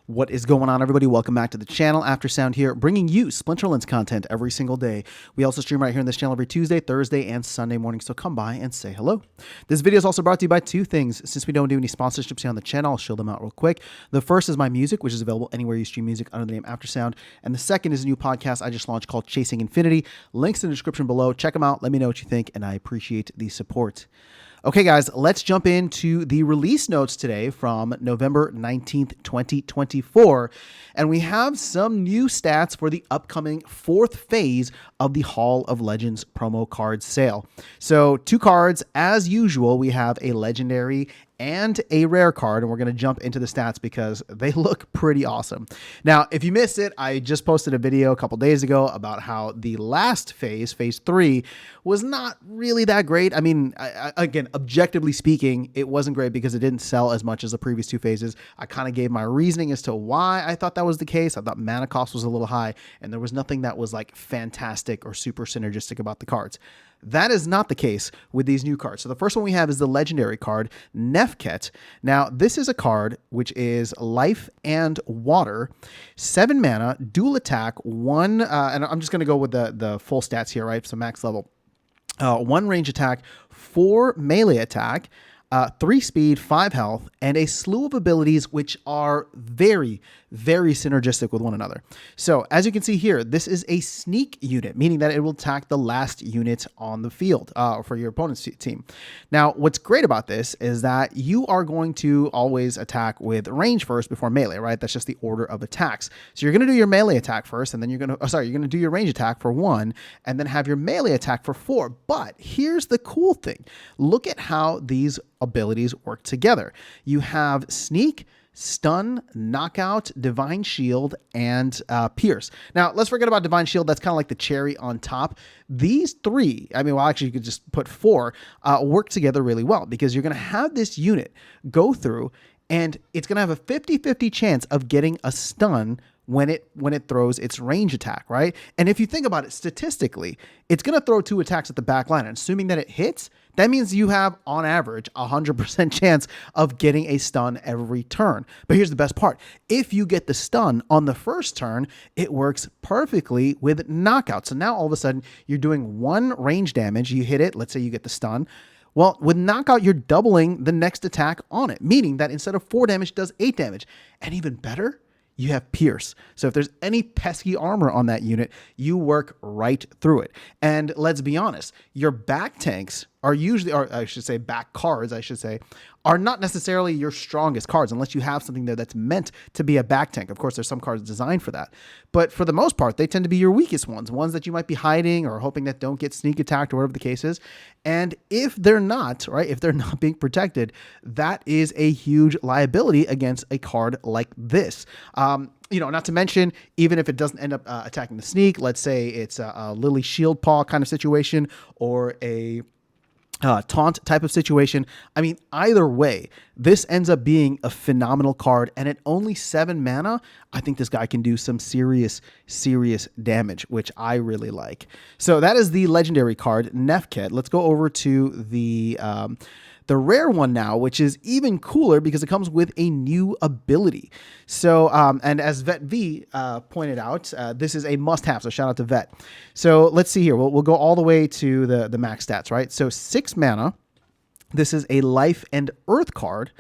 What is going on, everybody? Welcome back to the channel. After Sound here, bringing you Splinterlands content every single day. We also stream right here on this channel every Tuesday, Thursday, and Sunday morning, so come by and say hello. This video is also brought to you by two things. Since we don't do any sponsorships here on the channel, I'll show them out real quick. The first is my music, which is available anywhere you stream music under the name After Sound. And the second is a new podcast I just launched called Chasing Infinity. Links in the description below. Check them out. Let me know what you think, and I appreciate the support. Okay, guys, let's jump into the release notes today from November 19th, 2024. And we have some new stats for the upcoming fourth phase of the Hall of Legends promo card sale. So 2 cards, as usual, we have a legendary and a rare card, and we're going to jump into the stats because they look pretty awesome. Now, if you missed it, I just posted a video a couple days ago about how the last phase, phase 3, was not really that great. I mean, again, objectively speaking, it wasn't great because it didn't sell as much as the previous 2 phases. I kind of gave my reasoning as to why I thought that was the case. I thought mana cost was a little high, and there was nothing that was like fantastic or super synergistic about the cards. That is not the case with these new cards. So the first one we have is the legendary card, Nefket. Now, this is a card which is life and water, 7 mana, dual attack, 1, and I'm just going to go with the full stats here, right? So max level. 1 range attack, 4 melee attack, 3 speed, 5 health, and a slew of abilities which are very, very synergistic with one another. So as you can see here, this is a sneak unit, meaning that it will attack the last unit on the field for your opponent's team. Now, what's great about this is that you are going to always attack with range first before melee, right? That's just the order of attacks. So you're going to do your melee attack first, and then you're going to do your range attack for 1, and then have your melee attack for 4. But here's the cool thing. Look at how these abilities work together. You have sneak, stun, knockout, divine shield, and pierce. Now, let's forget about divine shield. That's kind of like the cherry on top. These 3, I mean, well, actually, you could just put 4, work together really well because you're going to have this unit go through, and it's going to have a 50-50 chance of getting a stun when it throws its range attack, right? And if you think about it statistically, it's going to throw 2 attacks at the back line. And assuming that it hits, that means you have, on average, 100% chance of getting a stun every turn. But here's the best part. If you get the stun on the first turn, it works perfectly with knockout. So now all of a sudden, you're doing 1 range damage. You hit it. Let's say you get the stun. Well, with knockout, you're doubling the next attack on it, meaning that instead of 4 damage, it does 8 damage. And even better, you have pierce. So if there's any pesky armor on that unit, you work right through it. And let's be honest, your back tanks are usually, or I should say back cards, are not necessarily your strongest cards unless you have something there that's meant to be a back tank. Of course, there's some cards designed for that. But for the most part, they tend to be your weakest ones that you might be hiding or hoping that don't get sneak attacked or whatever the case is. And if they're not, right, if they're not being protected, that is a huge liability against a card like this. You know, not to mention, even if it doesn't end up attacking the sneak, let's say it's a Lily Shield Paw kind of situation or a taunt type of situation. I mean, either way, this ends up being a phenomenal card, and at only 7 mana, I think this guy can do some serious damage, which I really like. So that is the legendary card, Nefket. Let's go over to the rare one now, which is even cooler because it comes with a new ability. So, and as Vet V pointed out, this is a must-have, so shout out to Vet. So let's see here. We'll go all the way to the max stats, right? So 6 mana. This is a life and earth card.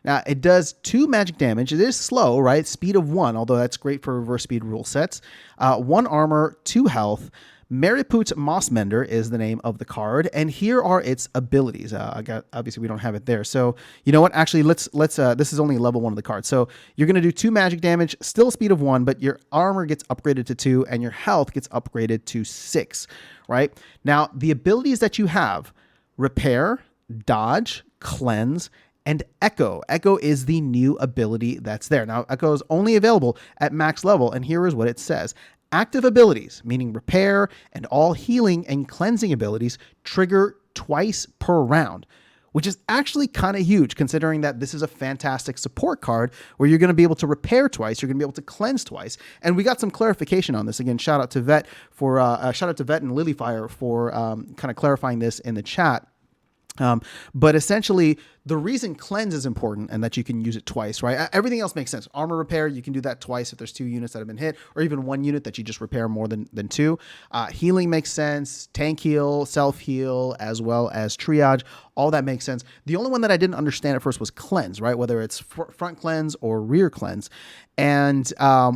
Now, it does 2 magic damage. It is slow, right? Speed of 1, although that's great for reverse speed rule sets. 1 armor, 2 health. Meriput Mossmender is the name of the card, and here are its abilities. Obviously we don't have it there, so you know what? Actually, let's. This is only level 1 of the card, so you're going to do 2 magic damage, still speed of 1, but your armor gets upgraded to 2, and your health gets upgraded to 6. Right now, the abilities that you have: repair, dodge, cleanse, and Echo. Echo is the new ability that's there. Now, Echo is only available at max level, and here is what it says. Active abilities, meaning repair and all healing and cleansing abilities, trigger twice per round, which is actually kind of huge considering that this is a fantastic support card where you're going to be able to repair twice, you're going to be able to cleanse twice. And we got some clarification on this. Again, shout out to Vet and Lilyfire for kind of clarifying this in the chat. But essentially, the reason cleanse is important and that you can use it twice, right? Everything else makes sense. Armor repair, you can do that twice if there's 2 units that have been hit, or even 1 unit that you just repair more than 2. Healing makes sense. Tank heal, self heal, as well as triage. All that makes sense. The only one that I didn't understand at first was cleanse, right? Whether it's front cleanse or rear cleanse. And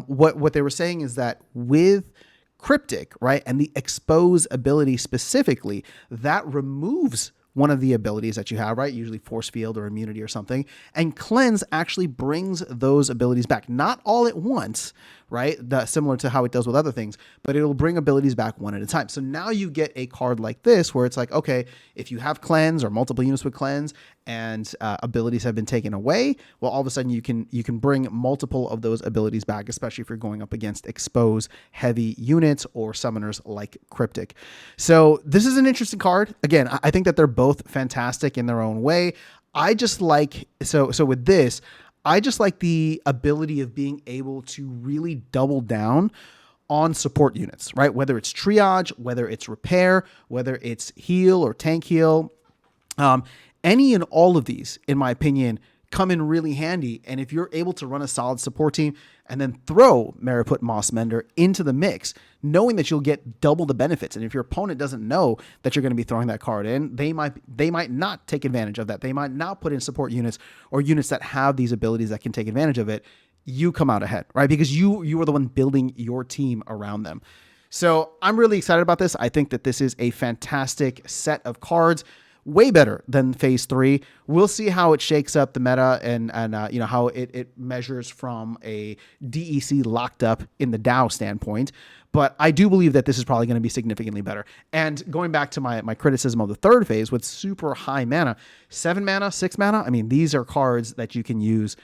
what they were saying is that with cryptic, right, and the expose ability specifically, that removes one of the abilities that you have, right? Usually force field or immunity or something. And cleanse actually brings those abilities back. Not all at once, right? Similar to how it does with other things, but it'll bring abilities back one at a time. So now you get a card like this where it's like, okay, if you have cleanse or multiple units with cleanse and abilities have been taken away, well, all of a sudden you can bring multiple of those abilities back, especially if you're going up against expose heavy units or summoners like cryptic. So this is an interesting card. Again, I think that they're both fantastic in their own way. I just like, so with this, I just like the ability of being able to really double down on support units, right? Whether it's triage, whether it's repair, whether it's heal or tank heal, any and all of these, in my opinion, come in really handy. And if you're able to run a solid support team and then throw Mariput Mossmender into the mix, knowing that you'll get double the benefits. And if your opponent doesn't know that you're going to be throwing that card in, they might not take advantage of that. They might not put in support units or units that have these abilities that can take advantage of it. You come out ahead, right? Because you are the one building your team around them. So I'm really excited about this. I think that this is a fantastic set of cards. Way better than phase 3. We'll see how it shakes up the meta and you know, how it measures from a DEC locked up in the DAO standpoint. But I do believe that this is probably going to be significantly better. And going back to my criticism of the 3rd phase with super high mana, 7 mana, 6 mana, I mean, these are cards that you can use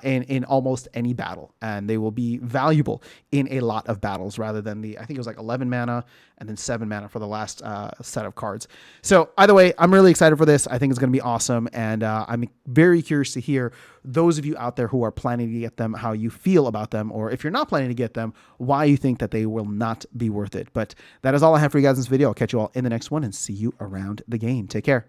in almost any battle, and they will be valuable in a lot of battles rather than I think it was like 11 mana and then 7 mana for the last set of cards. So either way, I'm really excited for this. I think it's going to be awesome, and I'm very curious to hear those of you out there who are planning to get them, how you feel about them, or if you're not planning to get them, why you think that they will not be worth it. But that is all I have for you guys in this video. I'll catch you all in the next one and see you around the game. Take care.